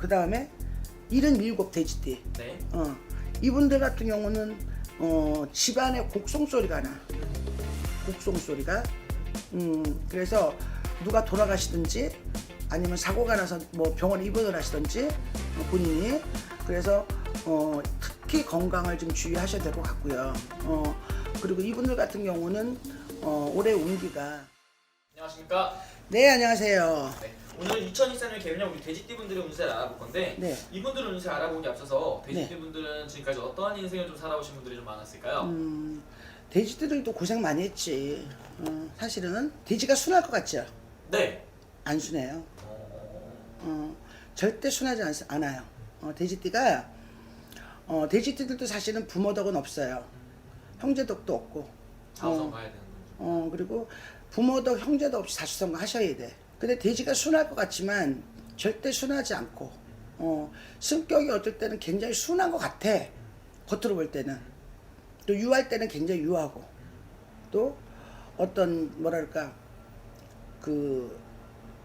그 다음에 77 돼지띠. 네. 이분들 같은 경우는 집안에 곡송 소리가 나. 곡송 소리가. 그래서 누가 돌아가시든지 아니면 사고가 나서 뭐 병원에 입원을 하시든지 본인이 그래서 특히 건강을 좀 주의하셔야 될 것 같고요. 그리고 이분들 같은 경우는 올해 운기가. 안녕하십니까? 네, 안녕하세요. 네. 오늘은 2024년 개면형 우리 돼지띠분들의 운세를 알아볼 건데 네. 이분들의 운세를 알아보기 앞서서 돼지띠분들은 지금까지 어떠한 인생을 좀 살아오신 분들이 좀 많았을까요? 돼지들도 고생 많이 했지. 사실은 돼지가 순할 것 같죠? 네. 안 순해요. 절대 순하지 않아요. 돼지띠가 돼지띠들도 사실은 부모 덕은 없어요. 형제 덕도 없고. 자우성 가야 되는 거죠. 그리고 부모 덕 형제 덕 없이 자수성가 하셔야 돼. 근데 돼지가 순할 것 같지만 절대 순하지 않고 성격이 어떨 때는 굉장히 순한 것 같아. 겉으로 볼 때는. 또 유할 때는 굉장히 유하고 또 어떤 뭐랄까 그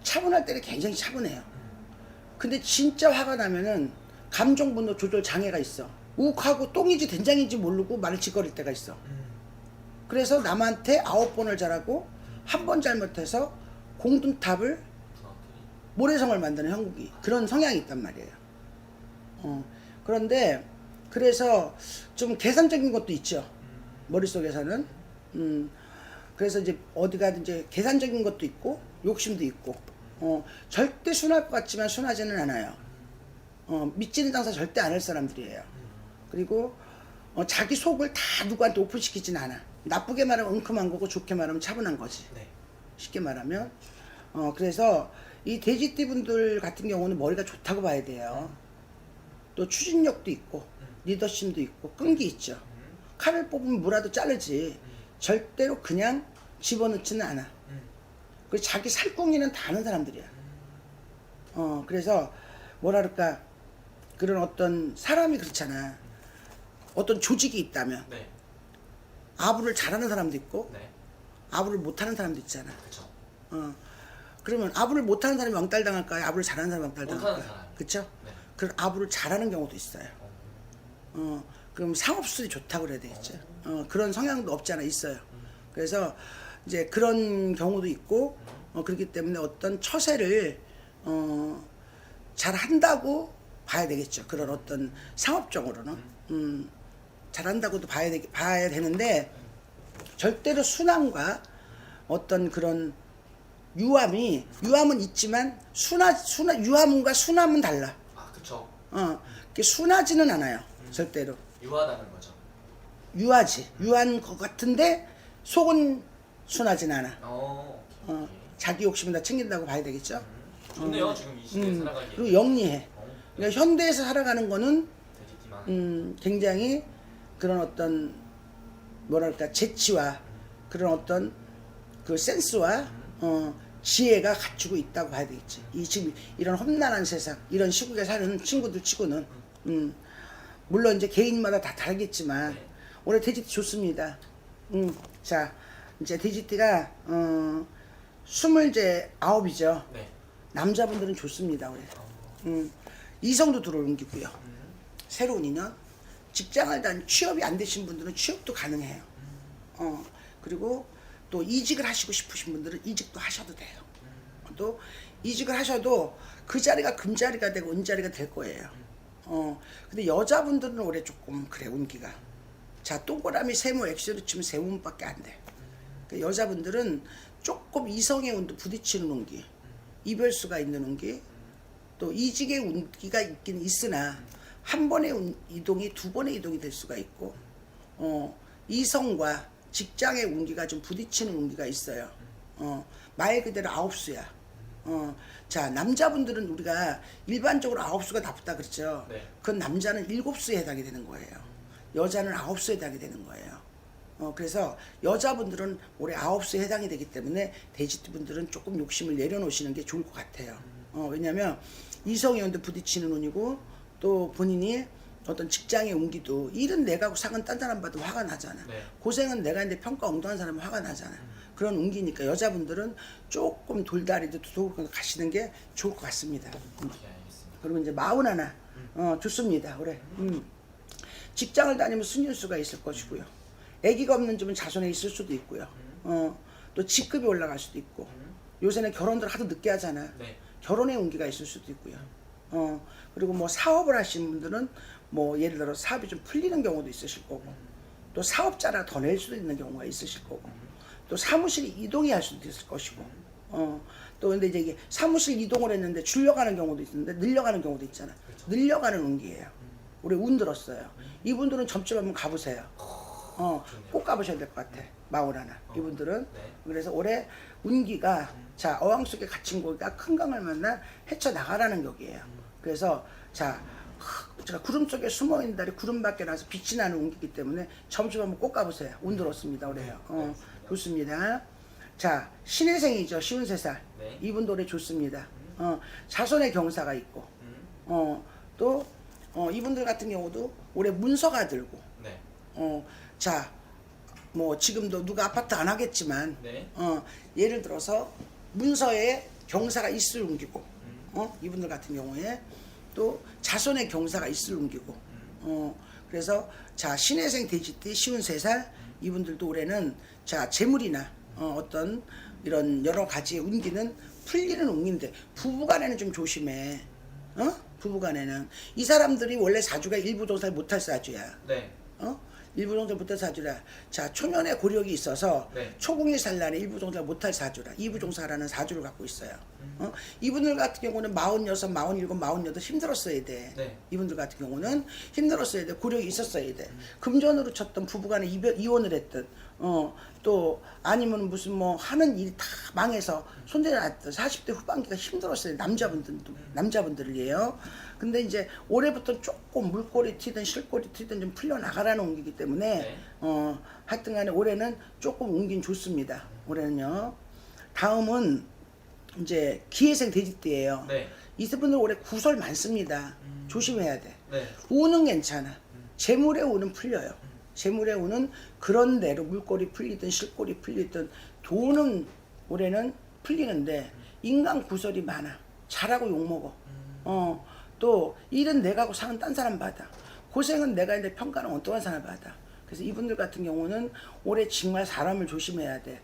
차분할 때는 굉장히 차분해요. 근데 진짜 화가 나면은 감정 분노 조절 장애가 있어. 욱하고 똥인지 된장인지 모르고 말을 짓거릴 때가 있어. 그래서 남한테 9번을 잘하고 한 번 잘못해서 공든탑을 모래성을 만드는 형국이 그런 성향이 있단 말이에요. 그런데 그래서 좀 계산적인 것도 있죠. 머릿속에서는. 그래서 이제 어디 가든지 계산적인 것도 있고 욕심도 있고 절대 순할 것 같지만 순하지는 않아요. 믿지는 장사 절대 안 할 사람들이에요. 그리고 자기 속을 다 누구한테 오픈시키진 않아. 나쁘게 말하면 웅큼한 거고 좋게 말하면 차분한 거지. 네. 쉽게 말하면. 그래서 이 돼지띠 분들 같은 경우는 머리가 좋다고 봐야 돼요. 또 추진력도 있고 리더십도 있고 끈기 있죠. 칼을 뽑으면 무라도 자르지 절대로 그냥 집어넣지는 않아. 그리고 자기 살궁리는 다 아는 사람들이야. 그래서 뭐라 그럴까 그런 어떤 사람이 그렇잖아. 어떤 조직이 있다면 네. 아부를 잘하는 사람도 있고 네. 아부를 못하는 사람도 있잖아. 그렇죠. 그러면 아부를 못하는 사람이 왕따를 당할까요? 아부를 잘하는 사람이 왕따를 못하는 당할까요? 사람. 그렇죠? 네. 그럼 아부를 잘하는 경우도 있어요. 그럼 상업수술이 좋다고 그래야 되겠죠. 그런 성향도 없지 않아 있어요. 그래서 이제 그런 경우도 있고 그렇기 때문에 어떤 처세를 잘 한다고 봐야 되겠죠. 그런 어떤 상업적으로는 잘 한다고도 봐야 되는데 절대로 순함과 어떤 그런 유함은 있지만 유함과 순함은 달라. 아, 그렇죠. 순하지는 않아요. 절대로. 유하다는 거죠. 유한 것 같은데 속은 순하진 않아. 오케이. 자기 욕심은 다 챙긴다고 봐야 되겠죠. 좋네요. 지금 이 시대에 살아가기에. 그리고 영리해. 네. 그러니까 현대에서 살아가는 거는 돼지띠만. 굉장히 그런 어떤 뭐랄까 재치와 그런 어떤 그 센스와 지혜가 갖추고 있다고 봐야 되겠지. 지금 이런 험난한 세상, 이런 시국에 사는 친구들 치고는 물론 이제 개인마다 다 다르겠지만 네. 올해 돼지띠 좋습니다. 자 이제 돼지띠가 29이죠. 네. 남자분들은 좋습니다 올해. 이성도 들어오는 기고요. 새로운 인연, 직장을 단 취업이 안 되신 분들은 취업도 가능해요. 그리고 또 이직을 하시고 싶으신 분들은 이직도 하셔도 돼요. 또 이직을 하셔도 그 자리가 금자리가 되고 은자리가 될 거예요. 근데 여자분들은 올해 조금 그래 운기가. 자 동그라미 세모 X로 치면 세모밖에 안 돼. 그러니까 여자분들은 조금 이성의 운도 부딪히는 운기, 이별수가 있는 운기, 또 이직의 운기가 있긴 있으나 한 번의 이동이 두 번의 이동이 될 수가 있고 이성과 직장의 운기가 좀 부딪히는 운기가 있어요. 말 그대로 아홉수야. 자 남자분들은 우리가 일반적으로 아홉수가 나쁘다 그랬죠. 네. 그건 남자는 일곱수에 해당이 되는 거예요. 여자는 아홉수에 해당이 되는 거예요. 그래서 여자분들은 올해 아홉수에 해당이 되기 때문에 돼지띠 분들은 조금 욕심을 내려놓으시는 게 좋을 것 같아요. 왜냐하면 이성의 운도 부딪히는 운이고 또 본인이 어떤 직장의 운기도 일은 내가 하고 상은 딴 사람 봐도 화가 나잖아. 네. 고생은 내가 했는데 평가 엉뚱한 사람은 화가 나잖아. 그런 운기니까 여자분들은 조금 돌다리도 두고 가시는 게 좋을 것 같습니다. 오케이, 알겠습니다. 그리고 이제 마흔 하나. 좋습니다. 올해. 직장을 다니면 승진수가 있을 것이고요. 아기가 없는 집은 자손에 있을 수도 있고요. 또 직급이 올라갈 수도 있고. 요새는 결혼들 하도 늦게 하잖아. 네. 결혼의 운기가 있을 수도 있고요. 그리고 뭐 사업을 하시는 분들은 뭐 예를 들어 사업이 좀 풀리는 경우도 있으실 거고, 또 사업자라 더 낼 수도 있는 경우가 있으실 거고, 또 사무실 이동이 할 수도 있을 것이고, 또 근데 이제 이게 사무실 이동을 했는데 줄여가는 경우도 있는데 늘려가는 경우도 있잖아. 그렇죠. 늘려가는 운기예요. 올해 운 들었어요. 이분들은 점집 한번 가보세요. 꼭 가보셔야 될 것 같아. 마을 하나. 이분들은. 네. 그래서 올해 운기가 자 어항 속에 갇힌 고기가 큰 강을 만나 헤쳐나가라는 격이에요. 그래서 자 제가 구름 속에 숨어 있는 달이 구름 밖에 나서 빛이 나는 운기이기 때문에 점집 한번 꼭 가보세요. 운 들었습니다. 올해요. 좋습니다. 자 신의 생이죠. 53살. 네. 이분도 올해 좋습니다. 자손의 경사가 있고 또 이분들 같은 경우도 올해 문서가 들고 네. 자, 뭐 지금도 누가 아파트 안 하겠지만 네. 예를 들어서 문서에 경사가 있을 운기고 이분들 같은 경우에 또 자손의 경사가 있을 운기고 그래서 자 신혜생 돼지띠 53살 이분들도 올해는 자 재물이나 어떤 이런 여러 가지의 운기는 풀리는 운기인데 부부간에는 좀 조심해. 부부간에는 이 사람들이 원래 사주가 일부동살 못할 사주야. 네. 일부동살 못할 사주라. 자 초년에 고력이 있어서 네. 초궁이 산란에 일부동살 못할 사주라. 이부종사라는 사주를 갖고 있어요. 이분들 같은 경우는 46, 47, 48 힘들었어야 돼. 네. 이분들 같은 경우는 힘들었어야 돼. 고력이 있었어야 돼. 금전으로 쳤던 부부간에 이혼을 했든 또 아니면 무슨 뭐 하는 일이 다 망해서 손대놨던 40대 후반기가 힘들었어요. 남자분들이에요. 근데 이제 올해부터 조금 물꼬리 튀든 실꼬리 튀든 좀 풀려나가라는 운기이기 때문에 네. 하여튼간에 올해는 조금 운긴 좋습니다. 올해는요. 다음은 이제 기회생 돼지띠예요. 네. 이분들 올해 구설 많습니다. 조심해야 돼. 네. 운은 괜찮아. 재물의 운은 풀려요. 재물의 운은 그런 대로 물꼬리 풀리든 실꼬리 풀리든 돈은 올해는 풀리는데 인간 구설이 많아. 잘하고 욕먹어. 또 일은 내가 하고 상은 딴 사람 받아. 고생은 내가 했는데 평가는 어떠한 사람 받아. 그래서 이분들 같은 경우는 올해 정말 사람을 조심해야 돼.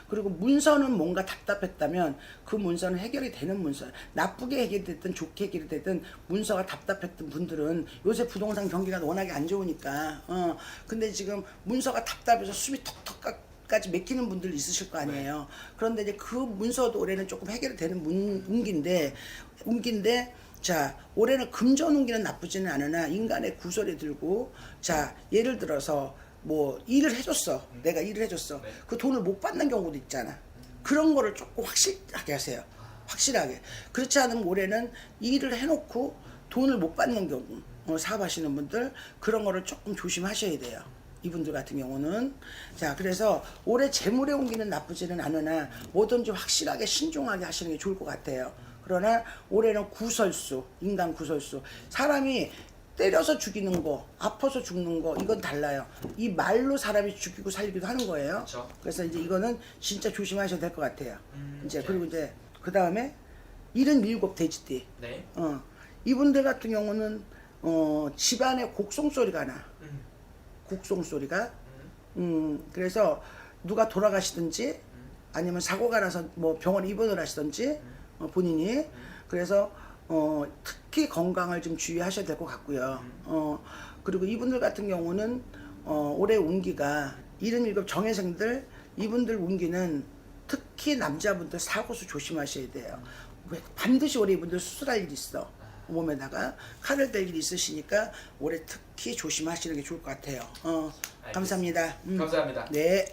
그리고 문서는 뭔가 답답했다면 그 문서는 해결이 되는 문서. 나쁘게 해결이 됐든 좋게 해결이 됐든 문서가 답답했던 분들은 요새 부동산 경기가 워낙에 안 좋으니까 근데 지금 문서가 답답해서 숨이 턱턱까지 맥히는 분들 있으실 거 아니에요. 그런데 이제 그 문서도 올해는 조금 해결이 되는 운기인데 자 올해는 금전 운기는 나쁘지는 않으나 인간의 구설이 들고 자 예를 들어서 뭐 일을 해줬어. 내가 일을 해줬어. 네. 그 돈을 못 받는 경우도 있잖아. 그런 거를 조금 확실하게 하세요. 확실하게. 그렇지 않으면 올해는 일을 해놓고 돈을 못 받는 경우 사업하시는 분들 그런 거를 조금 조심하셔야 돼요. 이분들 같은 경우는 자 그래서 올해 재물의 운기는 나쁘지는 않으나 뭐든지 확실하게 신중하게 하시는 게 좋을 것 같아요. 그러나 올해는 구설수, 인간 구설수 사람이 때려서 죽이는 거, 아파서 죽는 거 이건 달라요. 이 말로 사람이 죽이고 살기도 하는 거예요. 그쵸. 그래서 이제 이거는 진짜 조심하셔야 될 것 같아요. 이제 오케이. 그리고 이제 그 다음에 77 돼지띠. 네. 이분들 같은 경우는 집안에 곡송 소리가 나. 곡송 소리가. 그래서 누가 돌아가시든지 아니면 사고가 나서 뭐 병원에 입원을 하시든지 본인이 그래서 특히 건강을 좀 주의하셔야 될 것 같고요. 그리고 이분들 같은 경우는 올해 운기가 77 정혜생들 이분들 운기는 특히 남자분들 사고수 조심하셔야 돼요. 왜 반드시 올해 이분들 수술할 일이 있어. 몸에다가 칼을 댈 일이 있으시니까 올해 특히 조심하시는 게 좋을 것 같아요. 감사합니다. 감사합니다. 네.